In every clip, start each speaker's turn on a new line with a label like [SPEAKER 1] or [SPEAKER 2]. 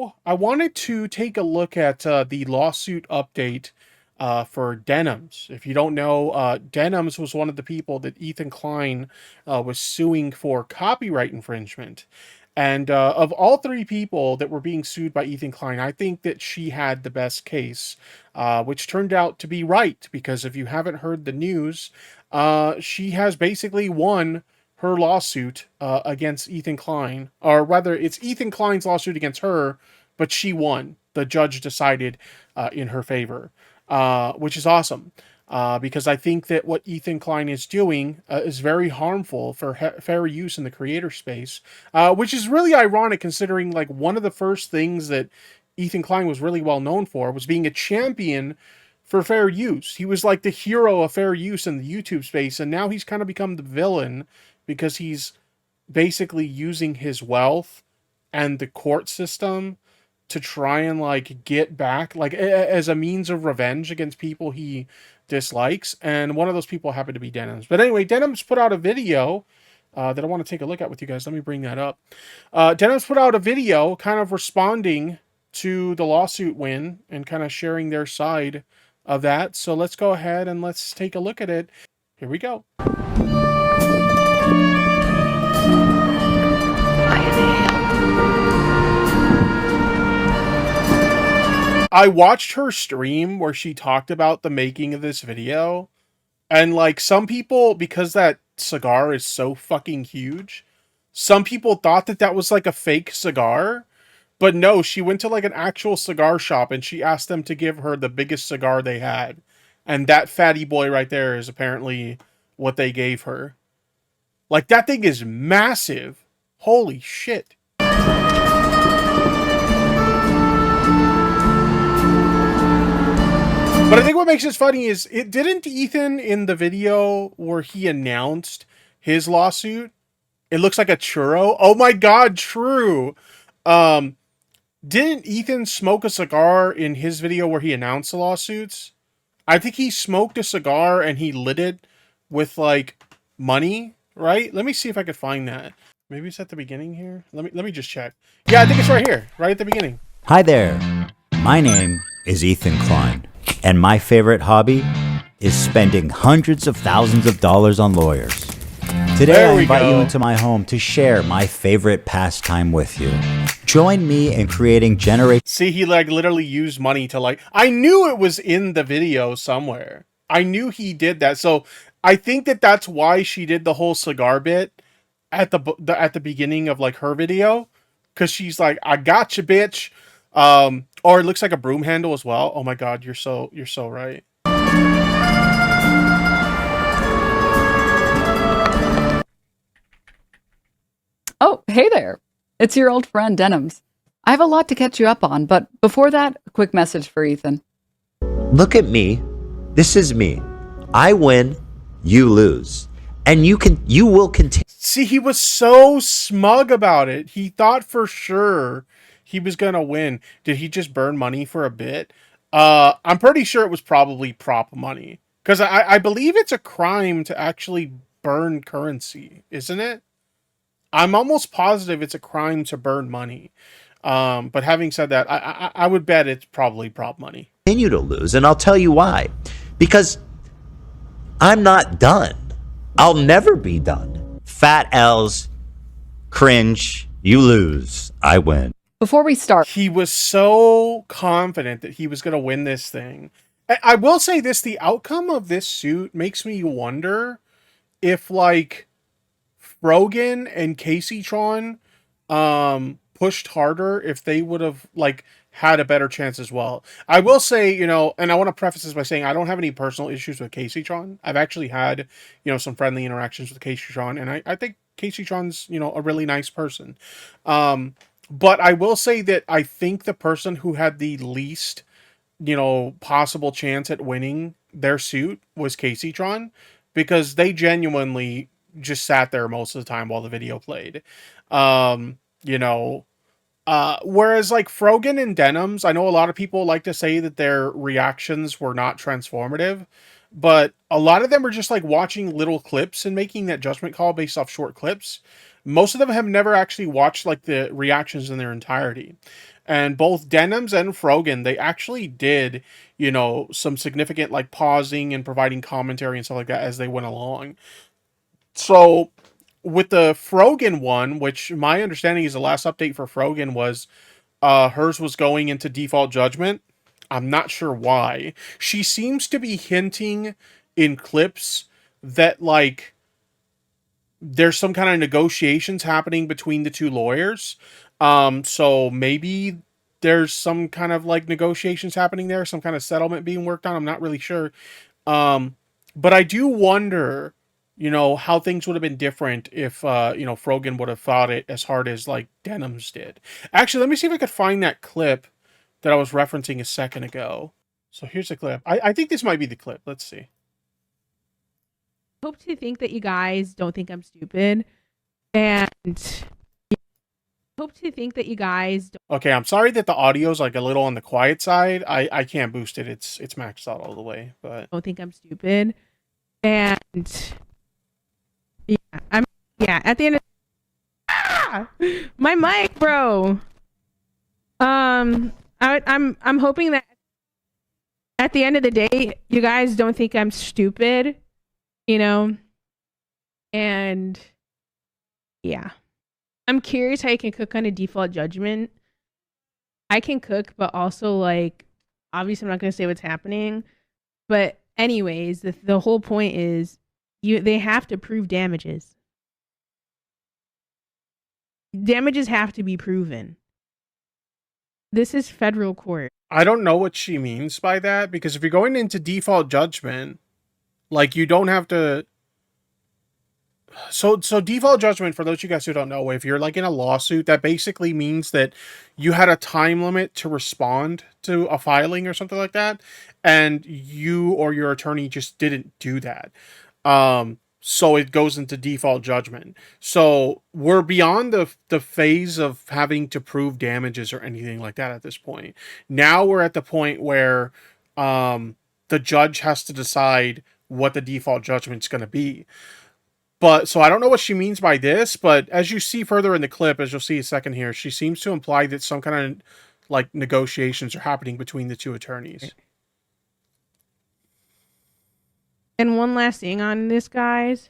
[SPEAKER 1] So I wanted to take a look at the lawsuit update for Denims. If you don't know, Denims was one of the people that Ethan Klein was suing for copyright infringement. And of all three people that were being sued by Ethan Klein, I think that she had the best case, which turned out to be right. Because if you haven't heard the news, she has basically won her lawsuit against Ethan Klein, or rather, it's Ethan Klein's lawsuit against her, but she won. The judge decided in her favor, which is awesome. Because I think that what Ethan Klein is doing is very harmful for fair use in the creator space, which is really ironic considering like one of the first things that Ethan Klein was really well known for was being a champion for fair use. He was like the hero of fair use in the YouTube space, and now he's kind of become the villain because he's basically using his wealth and the court system to try and like get back, like as a means of revenge against people he dislikes. And one of those people happened to be Denims. But anyway, Denims put out a video that I want to take a look at with you guys. Let me bring that up. Denims put out a video kind of responding to the lawsuit win and kind of sharing their side of that. So let's go ahead and let's take a look at it. Here we go. I watched her stream where she talked about the making of this video, and like some people, because that cigar is so fucking huge, some people thought that that was like a fake cigar, but no, she went to like an actual cigar shop and she asked them to give her the biggest cigar they had, and that fatty boy right there is apparently what they gave her. Like, that thing is massive. Holy shit. But I think what makes this funny is, didn't Ethan in the video where he announced his lawsuit, it looks like a churro? Oh my god, true. Didn't Ethan smoke a cigar in his video where he announced the lawsuits? I think he smoked a cigar and he lit it with like money, right? Let me see if I could find that. Maybe it's at the beginning here. Let me just check. Yeah, I think it's right here, right at the beginning.
[SPEAKER 2] Hi there. My name is Ethan Klein, and my favorite hobby is spending hundreds of thousands of dollars on lawyers. Today, I invite you into my home to share my favorite pastime with you. Join me in creating
[SPEAKER 1] See, he like literally used money to like... I knew it was in the video somewhere. I knew he did that. So I think that that's why she did the whole cigar bit at the beginning of like her video. Because she's like, I got you, bitch. Or it looks like a broom handle as well. Oh my god, you're so right.
[SPEAKER 3] Oh, hey there. It's your old friend, Denims. I have a lot to catch you up on, but before that, a quick message for Ethan.
[SPEAKER 2] Look at me. This is me. I win, you lose. And you will continue.
[SPEAKER 1] See, he was so smug about it. He thought for sure he was going to win. Did he just burn money for a bit? I'm pretty sure it was probably prop money. Because I believe it's a crime to actually burn currency, isn't it? I'm almost positive it's a crime to burn money. But having said that, I would bet it's probably prop money.
[SPEAKER 2] Continue to lose, and I'll tell you why. Because I'm not done. I'll never be done. Fat L's, cringe, you lose, I win.
[SPEAKER 3] Before we start,
[SPEAKER 1] he was so confident that he was going to win this thing. I will say this, the outcome of this suit makes me wonder if like Frogan and Caseytron pushed harder, if they would have like had a better chance as well. I will say, you know, and I want to preface this by saying I don't have any personal issues with Caseytron. I've actually had, you know, some friendly interactions with Caseytron, and I think Caseytron's, you know, a really nice person. But I will say that I think the person who had the least, you know, possible chance at winning their suit was Caseytron, because they genuinely just sat there most of the time while the video played. You know, whereas like Frogan and Denims, I know a lot of people like to say that their reactions were not transformative, but a lot of them are just like watching little clips and making that judgment call based off short clips. Most of them have never actually watched like the reactions in their entirety. And both Denims and Frogan, they actually did, some significant like pausing and providing commentary and stuff like that as they went along. So with the Frogan one, which my understanding is the last update for Frogan was hers was going into default judgment. I'm not sure why. She seems to be hinting in clips that like there's some kind of negotiations happening between the two lawyers. So maybe there's some kind of like negotiations happening there, some kind of settlement being worked on. I'm not really sure. Um, but I do wonder, how things would have been different if, Frogan would have fought it as hard as like Denims did. Actually, let me see if I could find that clip that I was referencing a second ago. So here's the clip. I think this might be the clip. Let's see.
[SPEAKER 4] Hope to think that you guys don't think I'm stupid, and hope to think that you guys
[SPEAKER 1] Okay, I'm sorry that the audio's like a little on the quiet side. I can't boost it. It's maxed out all the way, but
[SPEAKER 4] don't think I'm stupid, and yeah, at the end of my mic, bro. I'm hoping that at the end of the day, you guys don't think I'm stupid, and yeah. I'm curious how you can cook on a default judgment. I can cook, but also like obviously I'm not gonna say what's happening. But anyways, the whole point is they have to prove damages. Damages have to be proven. This is federal court.
[SPEAKER 1] I don't know what she means by that, because if you're going into default judgment, like you don't have to. So default judgment, for those of you guys who don't know, if you're like in a lawsuit, that basically means that you had a time limit to respond to a filing or something like that, and you or your attorney just didn't do that. So it goes into default judgment. So we're beyond the phase of having to prove damages or anything like that at this point. Now we're at the point where the judge has to decide what the default judgment's going to be. But so I don't know what she means by this, but as you see further in the clip, as you'll see a second here, she seems to imply that some kind of like negotiations are happening between the two attorneys.
[SPEAKER 4] And one last thing on this, guys.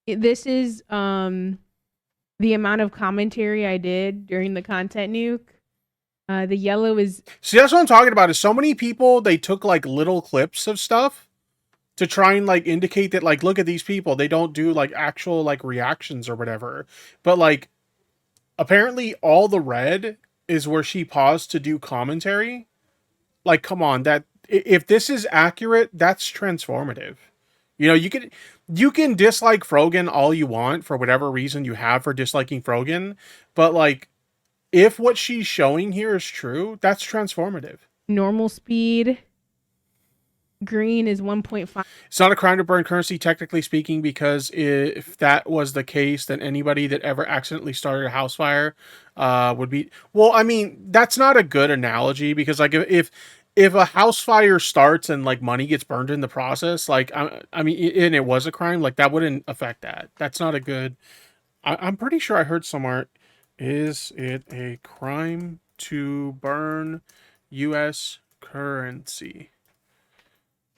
[SPEAKER 4] This is the amount of commentary I did during the content nuke. The yellow is.
[SPEAKER 1] See, that's what I'm talking about. Is so many people, they took like little clips of stuff to try and like indicate that like, look at these people, they don't do like actual like reactions or whatever. But like apparently all the red is where she paused to do commentary. Like, come on, that if this is accurate, that's transformative. You can dislike Frogan all you want for whatever reason you have for disliking Frogan, but like if what she's showing here is true, that's transformative.
[SPEAKER 4] Normal speed. Green is 1.5.
[SPEAKER 1] It's not a crime to burn currency, technically speaking, because if that was the case, then anybody that ever accidentally started a house fire would be. Well, I mean, that's not a good analogy, because like if a house fire starts and like money gets burned in the process, like I mean, and it was a crime, like that wouldn't affect that. That's not a good. I'm pretty sure I heard somewhere. Is it a crime to burn U.S. currency?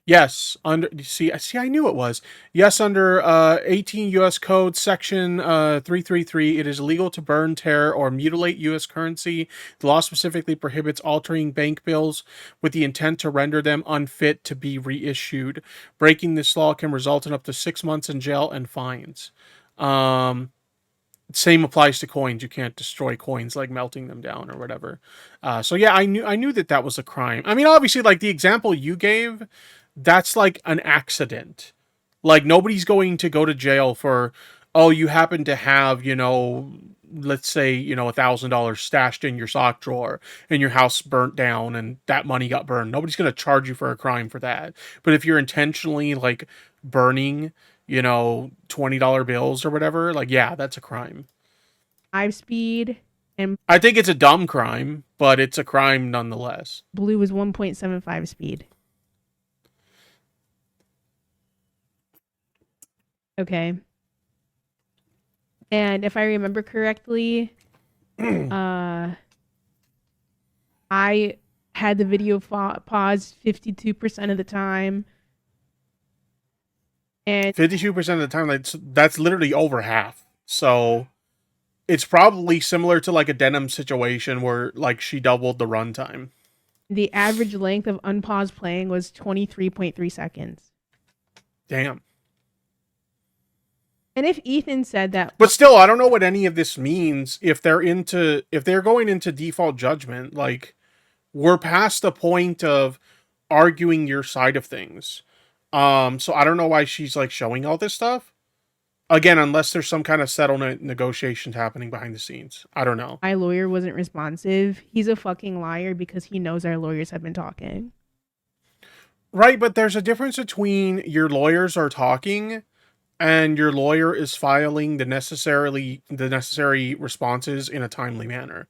[SPEAKER 1] Yes, I knew it was. Yes, under 18 U.S. Code Section 333, it is illegal to burn, tear, or mutilate U.S. currency. The law specifically prohibits altering bank bills with the intent to render them unfit to be reissued. Breaking this law can result in up to 6 months in jail and fines. Same applies to coins. You can't destroy coins like melting them down or whatever. So yeah, I knew that was a crime. I mean, obviously, like the example you gave, that's like an accident. Like nobody's going to go to jail for, oh, you happen to have, let's say, $1,000 stashed in your sock drawer and your house burnt down and that money got burned. Nobody's going to charge you for a crime for that. But if you're intentionally like burning, $20 bills or whatever, like, yeah, that's a crime.
[SPEAKER 4] 5 speed. and
[SPEAKER 1] I think it's a dumb crime, but it's a crime nonetheless.
[SPEAKER 4] blue was 1.75 speed. Okay. And if I remember correctly, I had the video paused 52% of the time. And
[SPEAKER 1] 52% of the time, that's literally over half. So it's probably similar to like a Denim situation where like she doubled the runtime.
[SPEAKER 4] the average length of unpaused playing was 23.3 seconds.
[SPEAKER 1] Damn.
[SPEAKER 4] And if Ethan said that,
[SPEAKER 1] But still, I don't know what any of this means if they're going into default judgment. Like, we're past the point of arguing your side of things. So I don't know why she's like showing all this stuff. Again, unless there's some kind of settlement negotiations happening behind the scenes. I don't know.
[SPEAKER 4] my lawyer wasn't responsive, he's a fucking liar because he knows our lawyers have been talking.
[SPEAKER 1] Right, but there's a difference between your lawyers are talking and your lawyer is filing the necessary responses in a timely manner.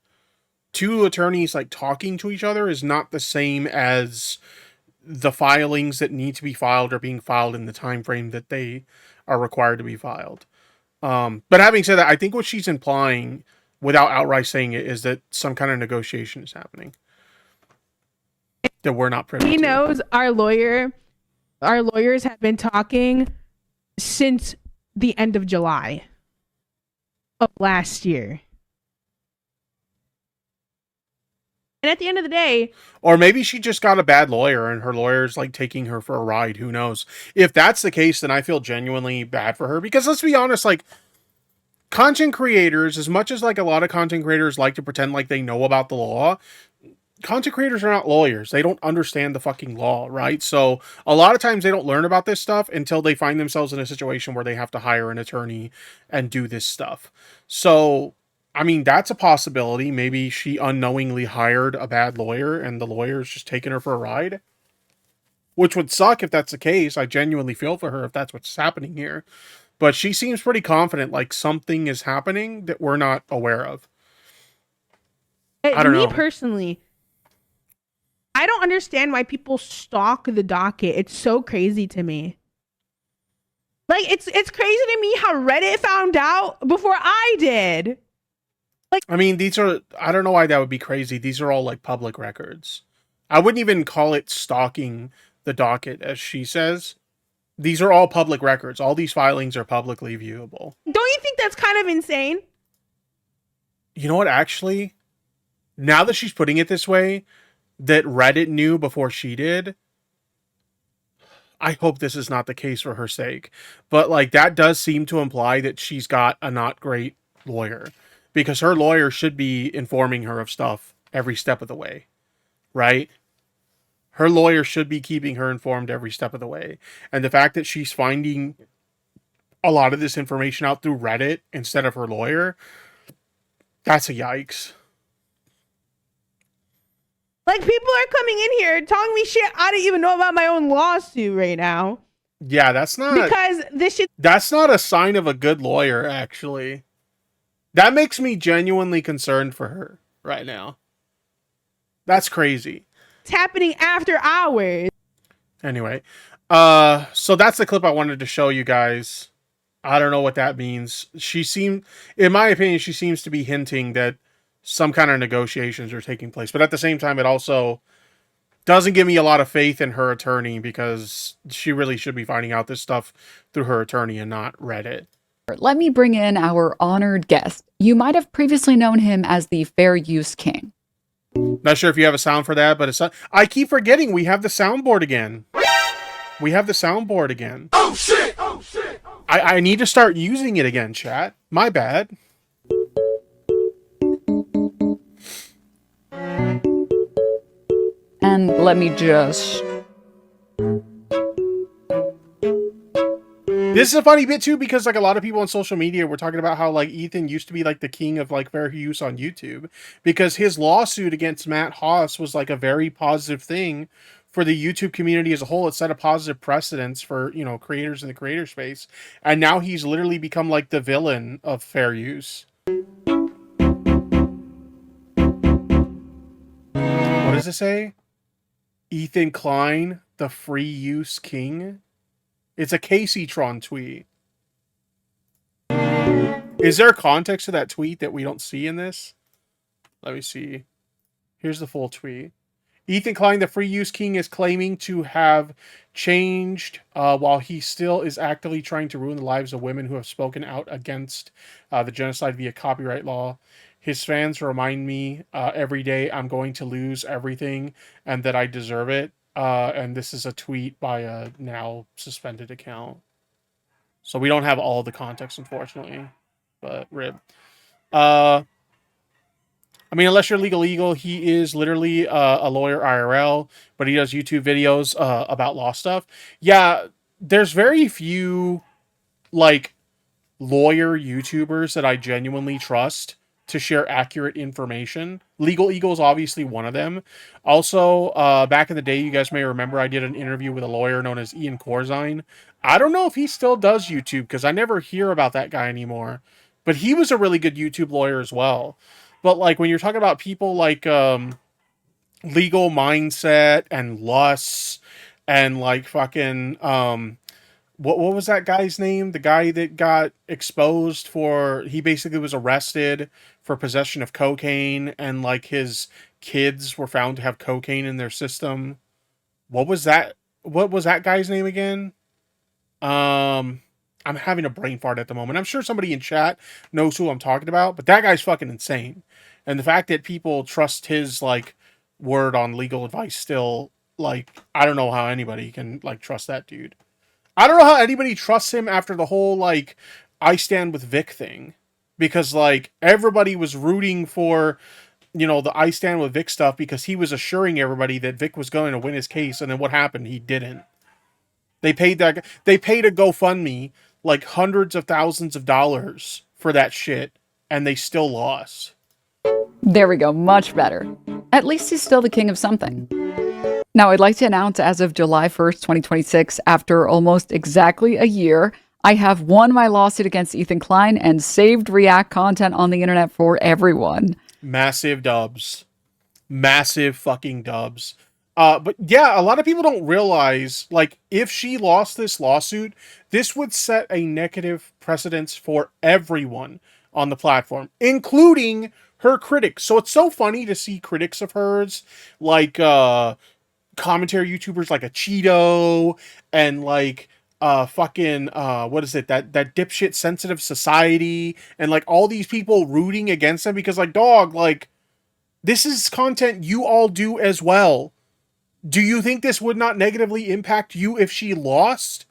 [SPEAKER 1] Two attorneys like talking to each other is not the same as the filings that need to be filed are being filed in the time frame that they are required to be filed. But having said that, I think what she's implying, without outright saying it, is that some kind of negotiation is happening that we're not privy to.
[SPEAKER 4] He knows our lawyers have been talking since the end of July of last year. And at the end of the day,
[SPEAKER 1] or maybe she just got a bad lawyer and her lawyer's like taking her for a ride. Who knows? If that's the case, then I feel genuinely bad for her, because let's be honest, like, content creators, as much as like a lot of content creators like to pretend like they know about the law, content creators are not lawyers. They don't understand the fucking law, right? So a lot of times they don't learn about this stuff until they find themselves in a situation where they have to hire an attorney and do this stuff. So, I mean, that's a possibility. Maybe she unknowingly hired a bad lawyer and the lawyer's just taking her for a ride, which would suck if that's the case. I genuinely feel for her if that's what's happening here. But she seems pretty confident like something is happening that we're not aware of. I don't know.
[SPEAKER 4] me personally, I don't understand why people stalk the docket. It's so crazy to me. Like, it's crazy to me how Reddit found out before I did. Like,
[SPEAKER 1] I mean, I don't know why that would be crazy. These are all like public records. I wouldn't even call it stalking the docket, as she says. These are all public records. All these filings are publicly viewable.
[SPEAKER 4] don't you think that's kind of insane?
[SPEAKER 1] You know what, actually? Now that she's putting it this way, that Reddit knew before she did, I hope this is not the case for her sake. But like, that does seem to imply that she's got a not great lawyer, because her lawyer should be informing her of stuff every step of the way, right? Her lawyer should be keeping her informed every step of the way. And the fact that she's finding a lot of this information out through Reddit instead of her lawyer, that's a yikes.
[SPEAKER 4] Like, people are coming in here telling me shit I didn't even know about my own lawsuit right now.
[SPEAKER 1] Yeah, that's not...
[SPEAKER 4] Because this shit...
[SPEAKER 1] That's not a sign of a good lawyer, actually. That makes me genuinely concerned for her right now. That's crazy.
[SPEAKER 4] It's happening after hours.
[SPEAKER 1] Anyway, so that's the clip I wanted to show you guys. I don't know what that means. In my opinion, she seems to be hinting that some kind of negotiations are taking place. But at the same time, it also doesn't give me a lot of faith in her attorney, because she really should be finding out this stuff through her attorney and not Reddit.
[SPEAKER 3] Let me bring in our honored guest. You might have previously known him as the Fair Use King.
[SPEAKER 1] Not sure if you have a sound for that, but I keep forgetting we have the soundboard again. We have the soundboard again. Oh shit! Oh shit! I need to start using it again, chat. My bad.
[SPEAKER 3] And let me just...
[SPEAKER 1] This is a funny bit too, because like a lot of people on social media were talking about how like Ethan used to be like the king of like fair use on YouTube, because his lawsuit against Matt Haas was like a very positive thing for the YouTube community as a whole. It set a positive precedence for, you know, creators in the creator space. And now he's literally become like the villain of fair use. does it say? Ethan Klein, the free use king? It's a Casey-tron tweet. Is there context to that tweet that we don't see in this? Let me see. Here's the full tweet. Ethan Klein, the free use king, is claiming to have changed while he still is actively trying to ruin the lives of women who have spoken out against the genocide via copyright law. His fans remind me every day I'm going to lose everything and that I deserve it. And this is a tweet by a now suspended account. So we don't have all the context, unfortunately. But rib. I mean, unless you're Legal Eagle, he is literally a lawyer IRL, but he does YouTube videos about law stuff. Yeah, there's very few, like, lawyer YouTubers that I genuinely trust to share accurate information. Legal Eagle is obviously one of them. Also, back in the day, you guys may remember I did an interview with a lawyer known as Ian Corzine. I don't know if he still does YouTube, because I never hear about that guy anymore. But he was a really good YouTube lawyer as well. But, like, when you're talking about people like Legal Mindset and Lus and, like, fucking... what was that guy's name? The guy that got exposed for... He basically was arrested for possession of cocaine, and, like, his kids were found to have cocaine in their system. What was that guy's name again? I'm having a brain fart at the moment. I'm sure somebody in chat knows who I'm talking about, but that guy's fucking insane. And the fact that people trust his, like, word on legal advice still, like, I don't know how anybody can, like, trust that dude. I don't know how anybody trusts him after the whole, like, I stand with Vic thing. Because, like, everybody was rooting for, you know, the I stand with Vic stuff because he was assuring everybody that Vic was going to win his case, and then what happened? He didn't. They paid a GoFundMe like hundreds of thousands of dollars for that shit, and they still lost.
[SPEAKER 3] There we go, much better. At least he's still the king of something. Now, I'd like to announce as of July 1st, 2026, after almost exactly a year, I have won my lawsuit against Ethan Klein and saved React content on the internet for everyone.
[SPEAKER 1] Massive dubs. Massive fucking dubs. But yeah, a lot of people don't realize, like, if she lost this lawsuit, this would set a negative precedence for everyone on the platform, including her critics. So it's so funny to see critics of hers, like, commentary YouTubers like a Cheeto and, like, fucking, what is it? That dipshit Sensitive Society, and, like, all these people rooting against them because, like, dog, like, this is content you all do as well. Do you think this would not negatively impact you if she lost?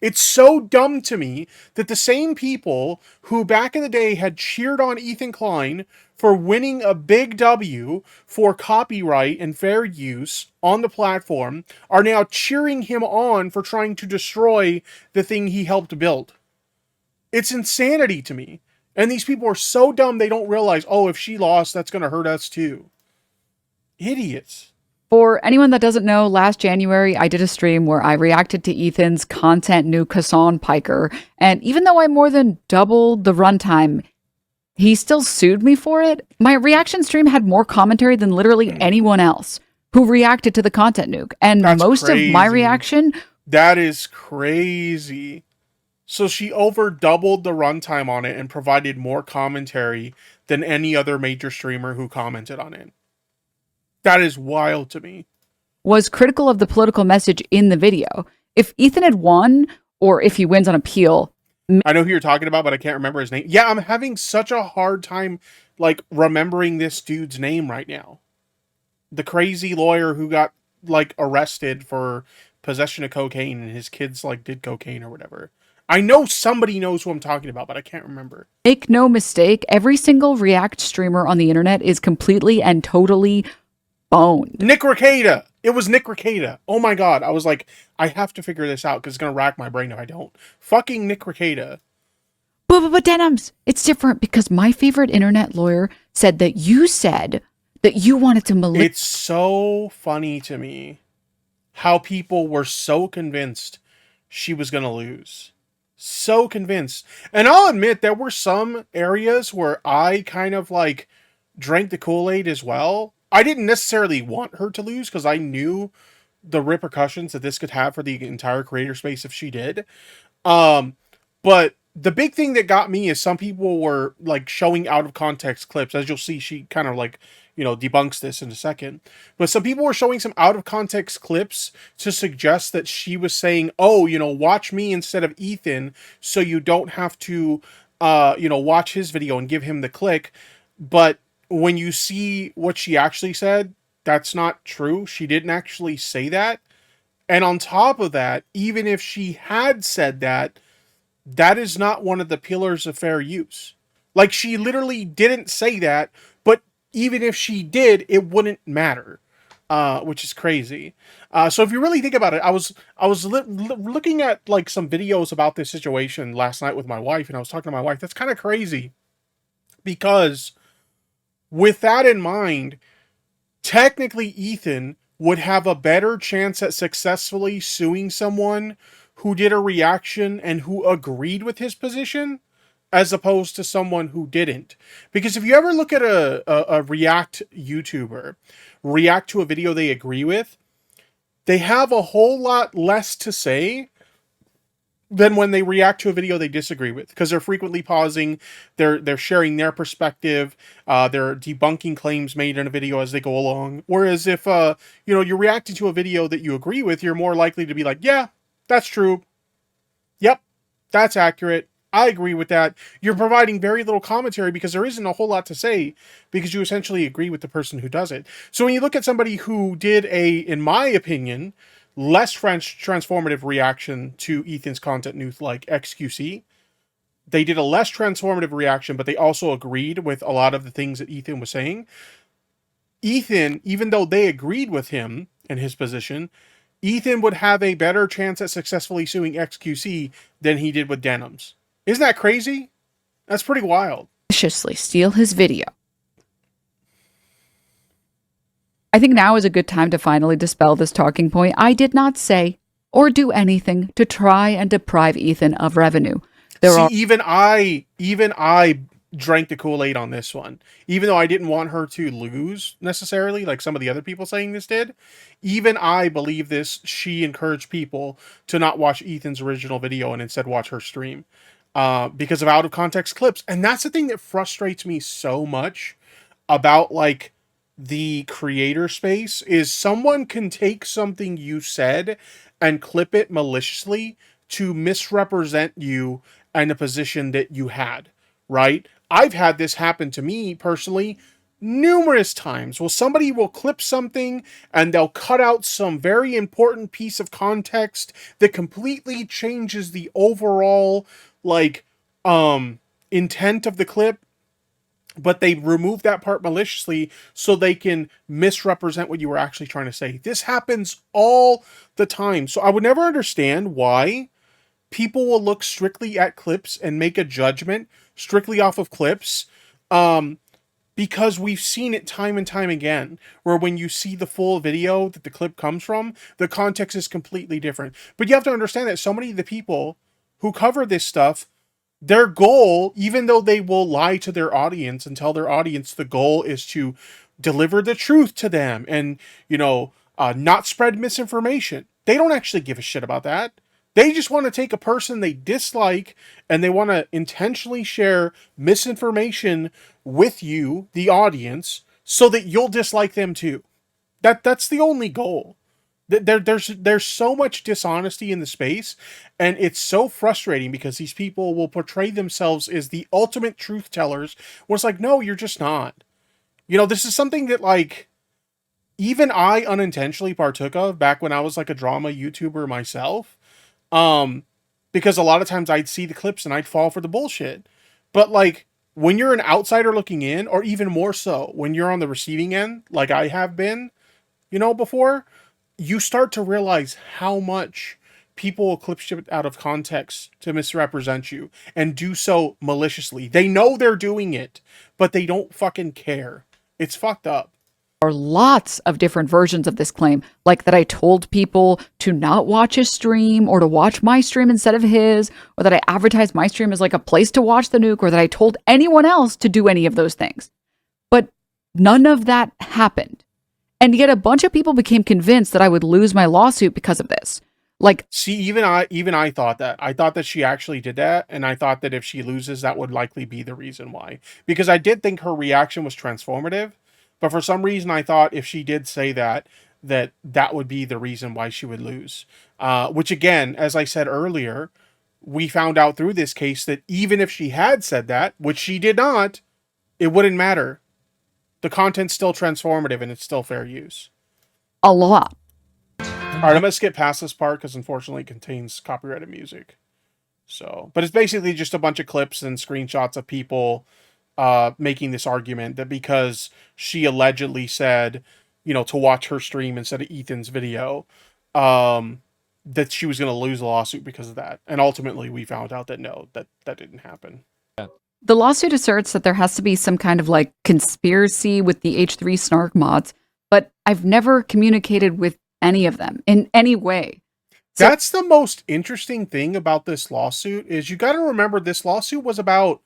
[SPEAKER 1] It's so dumb to me that the same people who back in the day had cheered on Ethan Klein for winning a big W for copyright and fair use on the platform are now cheering him on for trying to destroy the thing he helped build. It's insanity to me. And these people are so dumb they don't realize, oh, if she lost, that's going to hurt us too. Idiots.
[SPEAKER 3] For anyone that doesn't know, last January, I did a stream where I reacted to Ethan's content new Kassan Piker. And even though I more than doubled the runtime, he still sued me for it. My reaction stream had more commentary than literally anyone else who reacted to the content nuke. And
[SPEAKER 1] That's
[SPEAKER 3] most
[SPEAKER 1] crazy.
[SPEAKER 3] of my reaction...
[SPEAKER 1] That is crazy. So she over doubled the runtime on it and provided more commentary than any other major streamer who commented on it. That is wild to me.
[SPEAKER 3] Was critical of the political message in the video. If Ethan had won, or if he wins on appeal...
[SPEAKER 1] I know who you're talking about, but I can't remember his name. Yeah, I'm having such a hard time, like, remembering this dude's name right now. The crazy lawyer who got, like, arrested for possession of cocaine and his kids, like, did cocaine or whatever. I know somebody knows who I'm talking about, but I can't remember.
[SPEAKER 3] Make no mistake, every single React streamer on the internet is completely and totally boned.
[SPEAKER 1] Nick Rekieta. It was Nick Rekieta. Oh my god. I was like, I have to figure this out because it's going to rack my brain if I don't. Fucking Nick Rekieta.
[SPEAKER 3] But Denims, it's different because my favorite internet lawyer said that you wanted to
[SPEAKER 1] It's so funny to me how people were so convinced she was going to lose. So convinced. And I'll admit there were some areas where I kind of, like, drank the Kool-Aid as well. I didn't necessarily want her to lose because I knew the repercussions that this could have for the entire creator space if she did. Um, but the big thing that got me is some people were like showing out of context clips. As you'll see, she kind of like, debunks this in a second. But some people were showing some out of context clips to suggest that she was saying, oh, watch me instead of Ethan so you don't have to, watch his video and give him the click. But when you see what she actually said, that's not true. She didn't actually say that. And on top of that, even if she had said that, that is not one of the pillars of fair use. Like, she literally didn't say that, but even if she did, it wouldn't matter, which is crazy. So if you really think about it, I was looking at like some videos about this situation last night with my wife, and I was talking to my wife. That's kind of crazy because with that in mind, technically Ethan would have a better chance at successfully suing someone who did a reaction and who agreed with his position as opposed to someone who didn't. Because if you ever look at a React YouTuber react to a video they agree with, they have a whole lot less to say than when they react to a video they disagree with, because they're frequently pausing, they're sharing their perspective, they're debunking claims made in a video as they go along. Whereas if you're reacting to a video that you agree with, you're more likely to be like, yeah, that's true. Yep, that's accurate. I agree with that. You're providing very little commentary because there isn't a whole lot to say because you essentially agree with the person who does it. So when you look at somebody who did in my opinion, less transformative reaction to Ethan's content news like XQC, they did a less transformative reaction, but they also agreed with a lot of the things that Ethan was saying. Ethan, even though they agreed with him and his position, Ethan would have a better chance at successfully suing XQC than he did with Denims. Isn't that crazy? That's pretty wild.
[SPEAKER 3] Maliciously steal his video. I think now is a good time to finally dispel this talking point. I did not say or do anything to try and deprive Ethan of revenue.
[SPEAKER 1] Even I drank the Kool-Aid on this one. Even though I didn't want her to lose necessarily, like some of the other people saying this did, even I believe this. She encouraged people to not watch Ethan's original video and instead watch her stream because of out of context clips. And that's the thing that frustrates me so much about like the creator space is someone can take something you said and clip it maliciously to misrepresent you and the position that you had, right? I've had this happen to me personally numerous times. Well, somebody will clip something and they'll cut out some very important piece of context that completely changes the overall like intent of the clip, but they remove that part maliciously so they can misrepresent what you were actually trying to say. This happens all the time. So I would never understand why people will look strictly at clips and make a judgment strictly off of clips, because we've seen it time and time again, where when you see the full video that the clip comes from, the context is completely different. But you have to understand that so many of the people who cover this stuff, their goal, even though they will lie to their audience and tell their audience the goal is to deliver the truth to them and, not spread misinformation, they don't actually give a shit about that. They just want to take a person they dislike and they want to intentionally share misinformation with you, the audience, so that you'll dislike them too. That's the only goal. There's so much dishonesty in the space, and it's so frustrating because these people will portray themselves as the ultimate truth tellers, where it's like, no, you're just not. This is something that like even I unintentionally partook of back when I was like a drama YouTuber myself. Because a lot of times I'd see the clips and I'd fall for the bullshit. But like when you're an outsider looking in, or even more so when you're on the receiving end, like I have been, before, you start to realize how much people will clip shit out of context to misrepresent you and do so maliciously. They know they're doing it, but they don't fucking care. It's fucked up.
[SPEAKER 3] Are lots of different versions of this claim, like that I told people to not watch his stream or to watch my stream instead of his, or that I advertised my stream as like a place to watch the nuke, or that I told anyone else to do any of those things. But None of that happened. And yet a bunch of people became convinced that I would lose my lawsuit because of this. Like,
[SPEAKER 1] see, even I thought that. I thought that she actually did that, and I thought that if she loses, that would likely be the reason why. Because I did think her reaction was transformative, but for some reason I thought if she did say that, that would be the reason why she would lose. Which again, as I said earlier, we found out through this case that even if she had said that, which she did not, it wouldn't matter. The content's still transformative and it's still fair use.
[SPEAKER 3] a lot.
[SPEAKER 1] All right, I'm gonna skip past this part because unfortunately it contains copyrighted music. So, but it's basically just a bunch of clips and screenshots of people making this argument that because she allegedly said, to watch her stream instead of Ethan's video, that she was going to lose the lawsuit because of that. And ultimately, we found out that no, that didn't happen.
[SPEAKER 3] The lawsuit asserts that there has to be some kind of like conspiracy with the H3 snark mods, but I've never communicated with any of them in any way. So
[SPEAKER 1] that's the most interesting thing about this lawsuit is you got to remember this lawsuit was about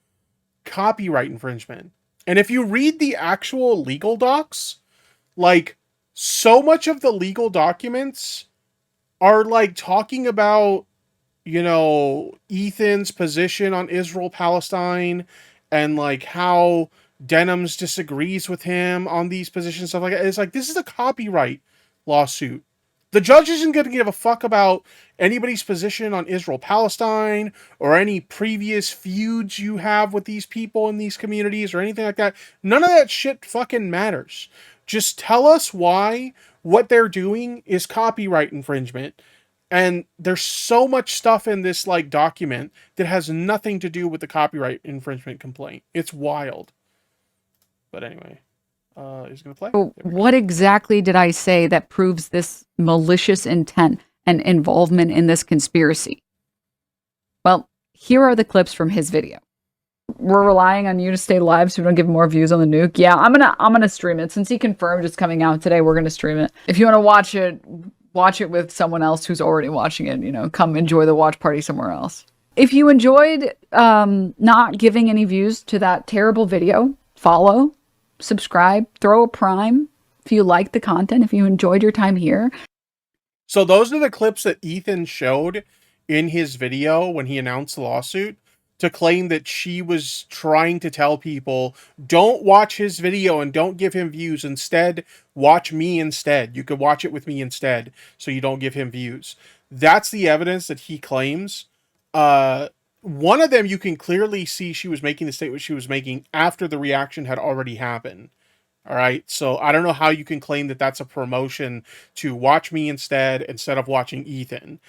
[SPEAKER 1] copyright infringement. And if you read the actual legal docs, like so much of the legal documents are like talking about, Ethan's position on Israel Palestine and like how Denims disagrees with him on these positions, stuff like that. It's like this is a copyright lawsuit. The judge isn't going to give a fuck about anybody's position on Israel Palestine or any previous feuds you have with these people in these communities or anything like that. None of that shit fucking matters. Just tell us why what they're doing is copyright infringement. And there's so much stuff in this like document that has nothing to do with the copyright infringement complaint. It's wild. But anyway, he's going to play.
[SPEAKER 3] What exactly did I say that proves this malicious intent and involvement in this conspiracy? Well, here are the clips from his video. We're relying on you to stay live so we don't give more views on the nuke. Yeah, I'm gonna stream it. Since he confirmed it's coming out today, we're gonna stream it. If you want to watch it with someone else who's already watching it, come enjoy the watch party somewhere else. If you enjoyed not giving any views to that terrible video, follow, subscribe, throw a prime if you like the content, if you enjoyed your time here.
[SPEAKER 1] So those are the clips that Ethan showed in his video when he announced the lawsuit to claim that she was trying to tell people, don't watch his video and don't give him views. Instead, watch me instead. You could watch it with me instead so you don't give him views. That's the evidence that he claims. One of them, you can clearly see she was making the statement she was making after the reaction had already happened. All right. So I don't know how you can claim that that's a promotion to watch me instead of watching Ethan.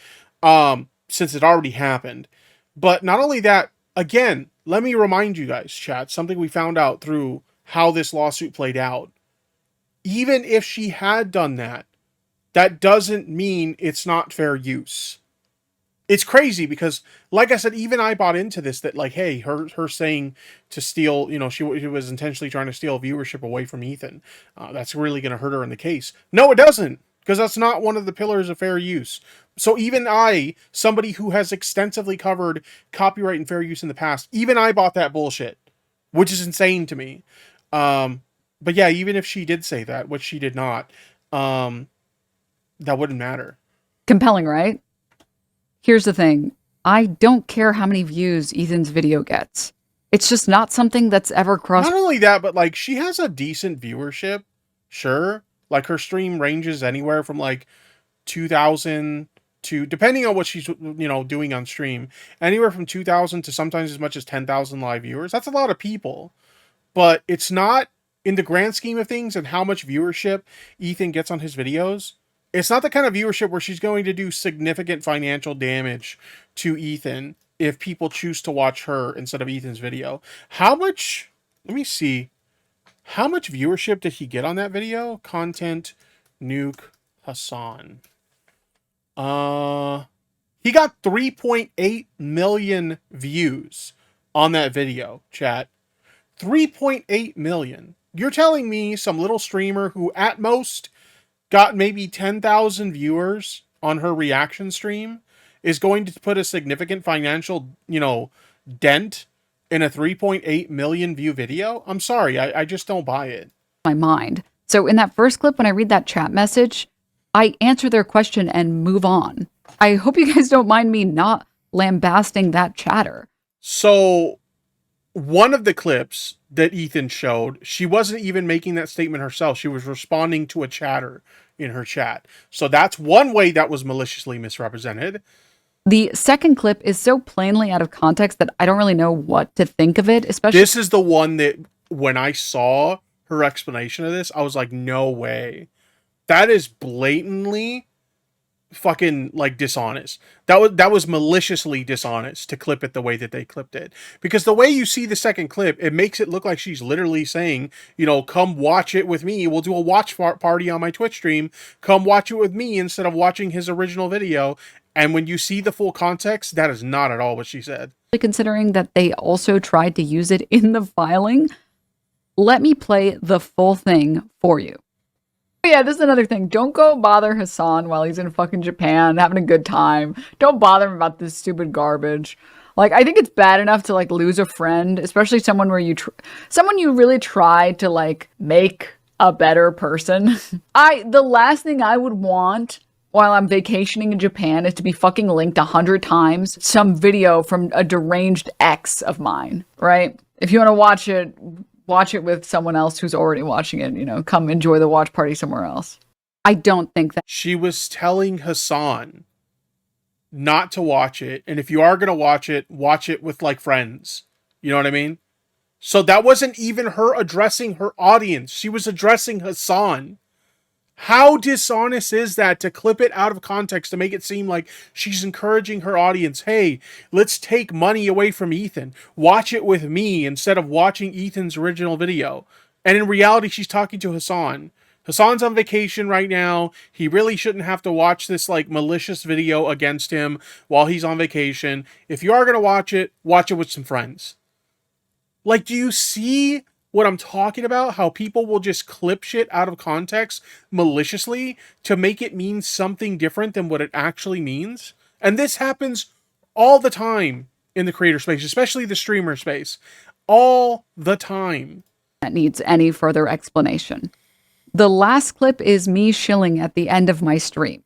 [SPEAKER 1] Since it already happened. But not only that, again, let me remind you guys, chat, something we found out through how this lawsuit played out. Even if she had done that, that doesn't mean it's not fair use. It's crazy because, like I said, even I bought into this, that like, hey, her saying to steal, she was intentionally trying to steal viewership away from Ethan. That's really going to hurt her in the case. No, it doesn't, because that's not one of the pillars of fair use. So even I, somebody who has extensively covered copyright and fair use in the past, even I bought that bullshit, which is insane to me. But yeah, even if she did say that, which she did not, that wouldn't matter.
[SPEAKER 3] Compelling, right? Here's the thing. I don't care how many views Ethan's video gets. It's just not something that's ever crossed.
[SPEAKER 1] Not only that, but like she has a decent viewership. Sure. Like her stream ranges anywhere from like 2,000 to, depending on what she's, doing on stream, anywhere from 2,000 to sometimes as much as 10,000 live viewers. That's a lot of people. But it's not, in the grand scheme of things and how much viewership Ethan gets on his videos, it's not the kind of viewership where she's going to do significant financial damage to Ethan if people choose to watch her instead of Ethan's video. How much, let me see, how much viewership did he get on that video? Content Nuke Hassan. He got 3.8 million views on that video, chat. 3.8 million. You're telling me some little streamer who at most got maybe 10,000 viewers on her reaction stream is going to put a significant financial, dent in a 3.8 million view video? I'm sorry, I just don't buy it.
[SPEAKER 3] my mind. So in that first clip, when I read that chat message, I answer their question and move on. I hope you guys don't mind me not lambasting that chatter.
[SPEAKER 1] So one of the clips that Ethan showed, she wasn't even making that statement herself. She was responding to a chatter in her chat. So that's one way that was maliciously misrepresented.
[SPEAKER 3] The second clip is so plainly out of context that I don't really know what to think of it, especially...
[SPEAKER 1] This is the one that when I saw her explanation of this, I was like, no way. That is blatantly fucking like dishonest. That was maliciously dishonest to clip it the way that they clipped it. Because the way you see the second clip, it makes it look like she's literally saying, you know, come watch it with me. We'll do a watch party on my Twitch stream. Come watch it with me instead of watching his original video. And when you see the full context, that is not at all what she said.
[SPEAKER 3] Considering that they also tried to use it in the filing, let me play the full thing for you. Yeah, this is another thing. Don't go bother Hassan while he's in fucking Japan having a good time. Don't bother him about this stupid garbage. Like, I think it's bad enough to like lose a friend, especially someone where someone you really try to like make a better person. The last thing I would want while I'm vacationing in Japan is to be fucking linked 100 times some video from a deranged ex of mine, right? If you want to watch it with someone else who's already watching it, you know, come enjoy the watch party somewhere else. I don't think that...
[SPEAKER 1] She was telling Hassan not to watch it. And if you are going to watch it with like friends. You know what I mean? So that wasn't even her addressing her audience. She was addressing Hassan. How dishonest is that to clip it out of context to make it seem like she's encouraging her audience? Hey, let's take money away from Ethan. Watch it with me instead of watching Ethan's original video. And in reality, she's talking to Hassan. Hassan's on vacation right now. He really shouldn't have to watch this like malicious video against him while he's on vacation. If you are going to watch it with some friends. Like, do you see what I'm talking about? How people will just clip shit out of context maliciously to make it mean something different than what it actually means. And this happens all the time in the creator space, especially the streamer space. All the time.
[SPEAKER 3] That needs any further explanation. The last clip is me shilling at the end of my stream.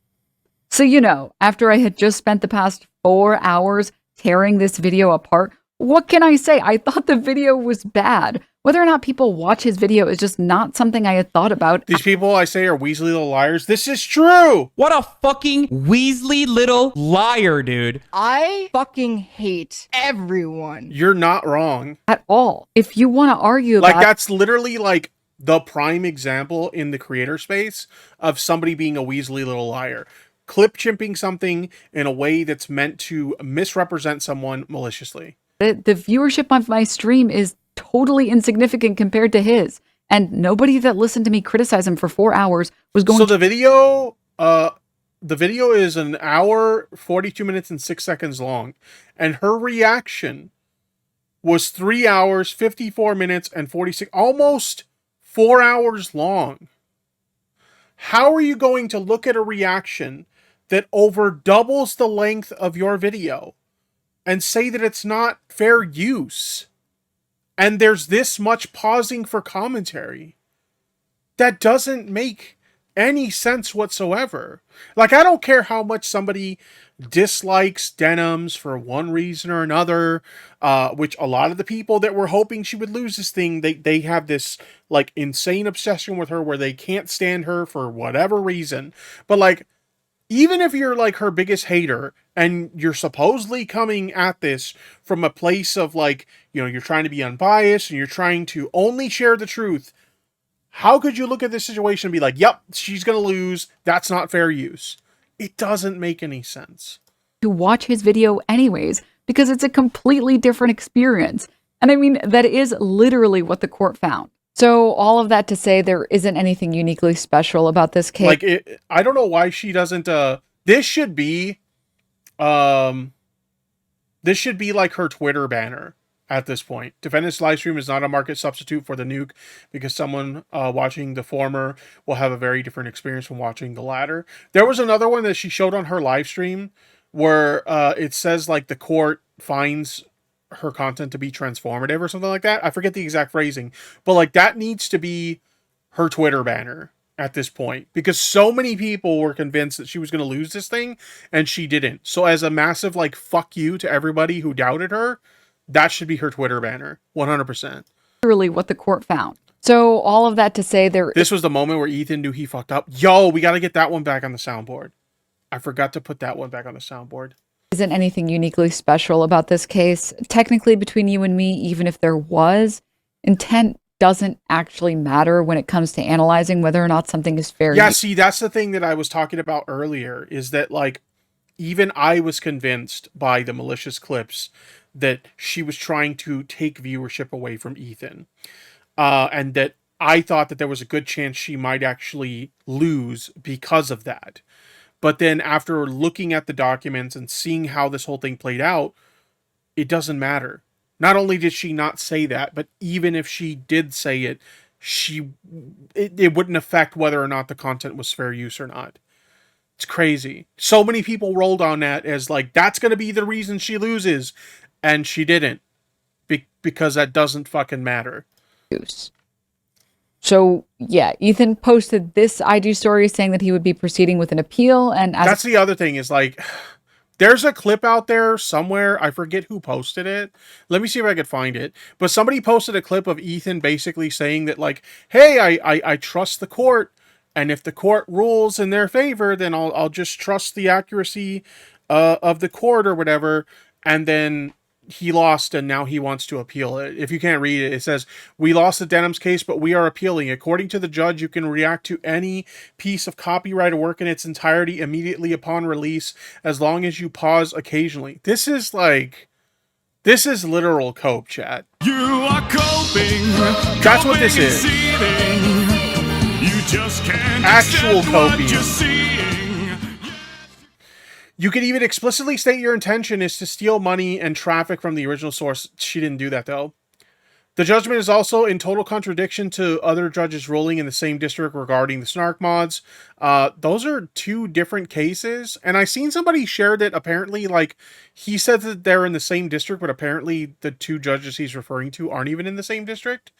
[SPEAKER 3] So, you know, after I had just spent the past 4 hours tearing this video apart, what can I say? I thought the video was bad. Whether or not people watch his video is just not something I had thought about.
[SPEAKER 1] These people I say are Weasley little liars. This is true.
[SPEAKER 5] What a fucking Weasley little liar, dude.
[SPEAKER 6] I fucking hate everyone.
[SPEAKER 1] You're not wrong.
[SPEAKER 3] At all. If you want to argue
[SPEAKER 1] like
[SPEAKER 3] about...
[SPEAKER 1] That's literally like the prime example in the creator space of somebody being a Weasley little liar. Clip chimping something in a way that's meant to misrepresent someone maliciously.
[SPEAKER 3] The viewership of my stream is totally insignificant compared to his. And nobody that listened to me criticize him for 4 hours was going
[SPEAKER 1] to... So the video is 1 hour, 42 minutes, and 6 seconds long. And her reaction was 3 hours, 54 minutes, and 46, almost 4 hours long. How are you going to look at a reaction that over doubles the length of your video and say that it's not fair use? And there's this much pausing for commentary. That doesn't make any sense whatsoever. Like, I don't care how much somebody dislikes Denims for one reason or another, which a lot of the people that were hoping she would lose this thing, they have this like insane obsession with her where they can't stand her for whatever reason. But like, even if you're like her biggest hater and you're supposedly coming at this from a place of like, you know, you're trying to be unbiased and you're trying to only share the truth, how could you look at this situation and be like, yep, she's going to lose. That's not fair use. It doesn't make any sense.
[SPEAKER 3] To watch his video anyways, because it's a completely different experience. And I mean, that is literally what the court found. So all of that to say there isn't anything uniquely special about this case.
[SPEAKER 1] Like, I don't know why she doesn't, this should be like her Twitter banner at this point. Defendant's live stream is not a market substitute for the nuke because someone watching the former will have a very different experience from watching the latter. There was another one that she showed on her live stream where it says like the court finds her content to be transformative or something like that. I forget the exact phrasing, but like that needs to be her Twitter banner at this point, because so many people were convinced that she was going to lose this thing and she didn't. So as a massive like fuck you to everybody who doubted her, that should be her Twitter banner. 100%.
[SPEAKER 3] Literally what the court found. So all of that to say
[SPEAKER 1] this was the moment where Ethan knew he fucked up. Yo, we got to get that one back on the soundboard. I forgot to put that one back on the soundboard.
[SPEAKER 3] Isn't anything uniquely special about this case. Technically, between you and me, even if there was, intent doesn't actually matter when it comes to analyzing whether or not something is fair.
[SPEAKER 1] Yeah, see, that's the thing that I was talking about earlier, is that, like, even I was convinced by the malicious clips that she was trying to take viewership away from Ethan. And that I thought that there was a good chance she might actually lose because of that. But then after looking at the documents and seeing how this whole thing played out, it doesn't matter. Not only did she not say that, but even if she did say it, it wouldn't affect whether or not the content was fair use or not. It's crazy. So many people rolled on that as like, that's going to be the reason she loses. And she didn't. Because that doesn't fucking matter.
[SPEAKER 3] So, yeah, Ethan posted this IG story saying that he would be proceeding with an appeal. And
[SPEAKER 1] that's the other thing is like, there's a clip out there somewhere. I forget who posted it. Let me see if I could find it. But somebody posted a clip of Ethan basically saying that, like, hey, I trust the court. And if the court rules in their favor, then I'll just trust the accuracy of the court or whatever. And then he lost, and now he wants to appeal it. If you can't read it, it says, we lost the Denims case, but we are appealing. According to the judge, you can react to any piece of copyrighted work in its entirety immediately upon release, as long as you pause occasionally. This is literal cope, chat.
[SPEAKER 7] You are coping.
[SPEAKER 1] That's what this is.
[SPEAKER 7] You just can't
[SPEAKER 1] actual coping.
[SPEAKER 7] Seeing.
[SPEAKER 1] You could even explicitly state your intention is to steal money and traffic from the original source. She didn't do that, though. The judgment is also in total contradiction to other judges' ruling in the same district regarding the snark mods. Those are two different cases. And I seen somebody share that apparently, like, he said that they're in the same district, but apparently the two judges he's referring to aren't even in the same district.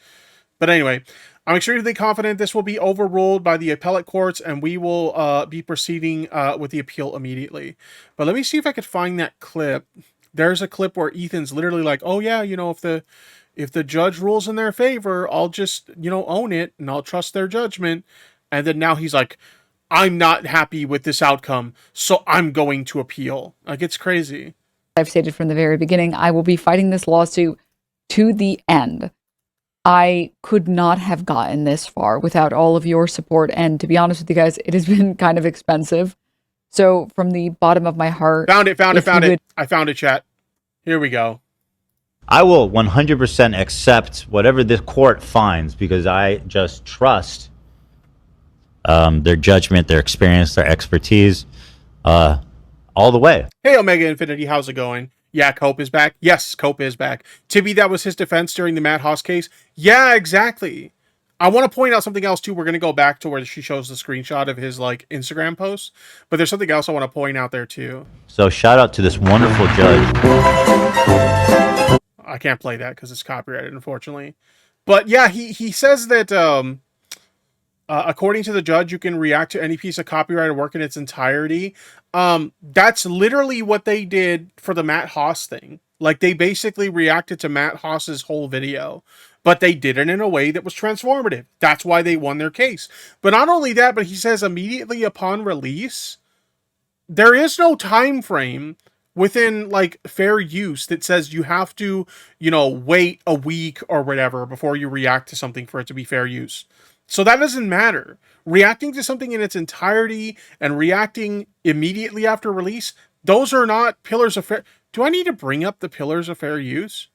[SPEAKER 1] But anyway, I'm extremely confident this will be overruled by the appellate courts, and we will be proceeding with the appeal immediately. But let me see if I could find that clip. There's a clip where Ethan's literally like, oh yeah, you know, if the judge rules in their favor, I'll just, you know, own it, and I'll trust their judgment. And then now he's like, I'm not happy with this outcome, so I'm going to appeal. Like, it's crazy.
[SPEAKER 3] I've stated from the very beginning, I will be fighting this lawsuit to the end. I could not have gotten this far without all of your support. And to be honest with you guys, it has been kind of expensive. So from the bottom of my heart.
[SPEAKER 1] Found it. I found it, chat. Here we go.
[SPEAKER 2] I will 100% accept whatever the court finds because I just trust their judgment, their experience, their expertise, all the way.
[SPEAKER 1] Hey, Omega Infinity, how's it going? Yeah, Cope is back. Yes, Cope is back. Tippy, that was his defense during the Matt Haas case. Yeah, exactly. I want to point out something else, too. We're going to go back to where she shows the screenshot of his, like, Instagram post. But there's something else I want to point out there, too.
[SPEAKER 2] So shout out to this wonderful judge.
[SPEAKER 1] I can't play that because it's copyrighted, unfortunately. But, yeah, he says that, according to the judge, you can react to any piece of copyrighted work in its entirety. That's literally what they did for the Matt Haas thing. Like, they basically reacted to Matt Haas's whole video, but they did it in a way that was transformative. That's why they won their case. But not only that, but he says immediately upon release, there is no time frame within, like, fair use that says you have to, you know, wait a week or whatever before you react to something for it to be fair use. So that doesn't matter. Reacting to something in its entirety and reacting immediately after release, those are not pillars of fair... Do I need to bring up the pillars of fair use?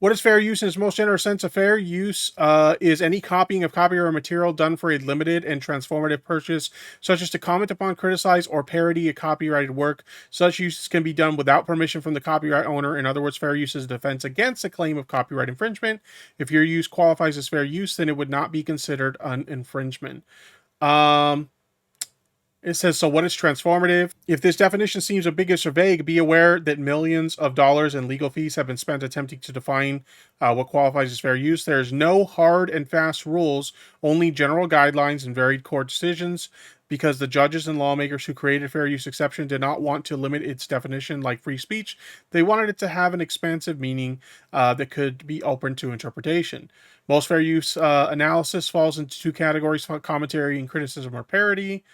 [SPEAKER 1] What is fair use in its most general sense? Of fair use is any copying of copyrighted material done for a limited and transformative purpose, such as to comment upon, criticize, or parody a copyrighted work. Such uses can be done without permission from the copyright owner. In other words, fair use is a defense against a claim of copyright infringement. If your use qualifies as fair use, then it would not be considered an infringement. It says, so what is transformative? If this definition seems ambiguous or vague, be aware that millions of dollars in legal fees have been spent attempting to define what qualifies as fair use. There's no hard and fast rules, only general guidelines and varied court decisions, because the judges and lawmakers who created fair use exception did not want to limit its definition like free speech. They wanted it to have an expansive meaning that could be open to interpretation. Most fair use analysis falls into two categories: commentary and criticism or parody.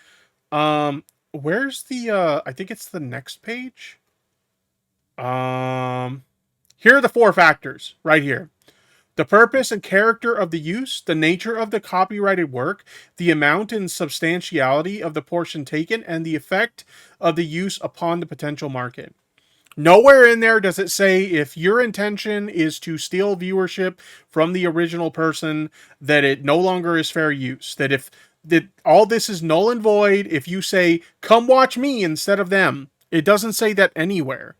[SPEAKER 1] Where's the, I think it's the next page. Here are the 4 factors right here. The purpose and character of the use, the nature of the copyrighted work, the amount and substantiality of the portion taken, and the effect of the use upon the potential market. Nowhere in there does it say if your intention is to steal viewership from the original person, that it no longer is fair use. That all this is null and void if you say, come watch me instead of them. It doesn't say that anywhere.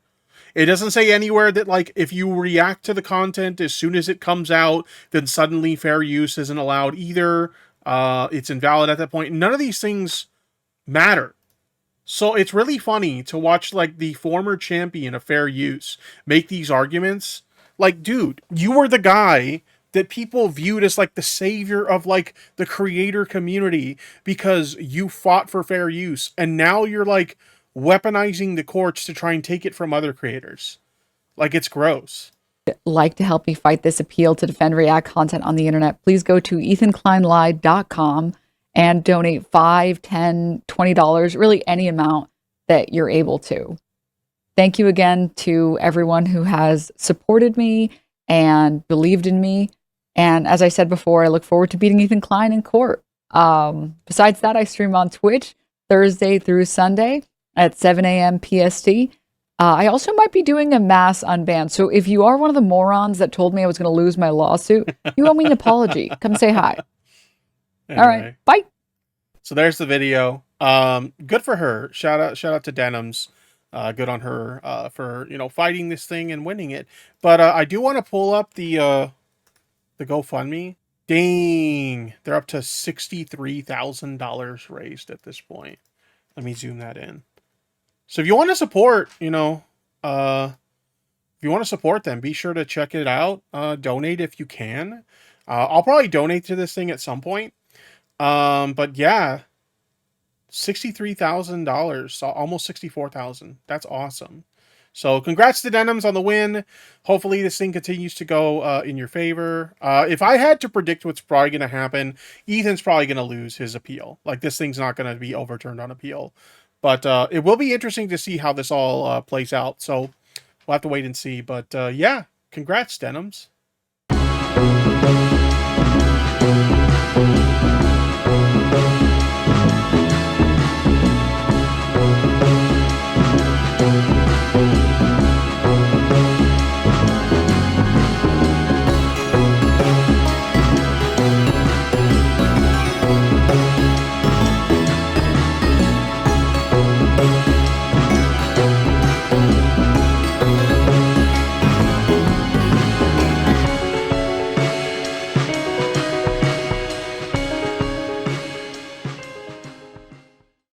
[SPEAKER 1] It doesn't say anywhere that, like, if you react to the content as soon as it comes out, then suddenly fair use isn't allowed either. It's invalid at that point. None of these things matter. So it's really funny to watch, like, the former champion of fair use make these arguments. Like, dude, you were the guy that people viewed as, like, the savior of, like, the creator community because you fought for fair use. And now you're, like, weaponizing the courts to try and take it from other creators. Like, it's gross.
[SPEAKER 3] Like to help me fight this appeal to defend React content on the internet, please go to ethankleinlive.com and donate $5, $10, $20, really any amount that you're able to. Thank you again to everyone who has supported me and believed in me. And as I said before, I look forward to beating Ethan Klein in court. Besides that, I stream on Twitch Thursday through Sunday at 7 a.m. PST. I also might be doing a mass unban. So if you are one of the morons that told me I was going to lose my lawsuit, you owe me an apology. Come say hi.
[SPEAKER 1] Anyway.
[SPEAKER 3] All right. Bye.
[SPEAKER 1] So there's the video. Good for her. Shout out to Denims. Good on her for, fighting this thing and winning it. But I do want to pull up the GoFundMe. Dang, they're up to $63,000 raised at this point. Let me zoom that in. So if you want to support, if you want to support them, be sure to check it out. Donate if you can. I'll probably donate to this thing at some point. But yeah, $63,000, so almost $64,000. That's awesome. So congrats to Denims on the win. Hopefully this thing continues to go in your favor. If I had to predict what's probably going to happen, Ethan's probably going to lose his appeal. Like, this thing's not going to be overturned on appeal. But it will be interesting to see how this all plays out. So we'll have to wait and see. But yeah, congrats, Denims.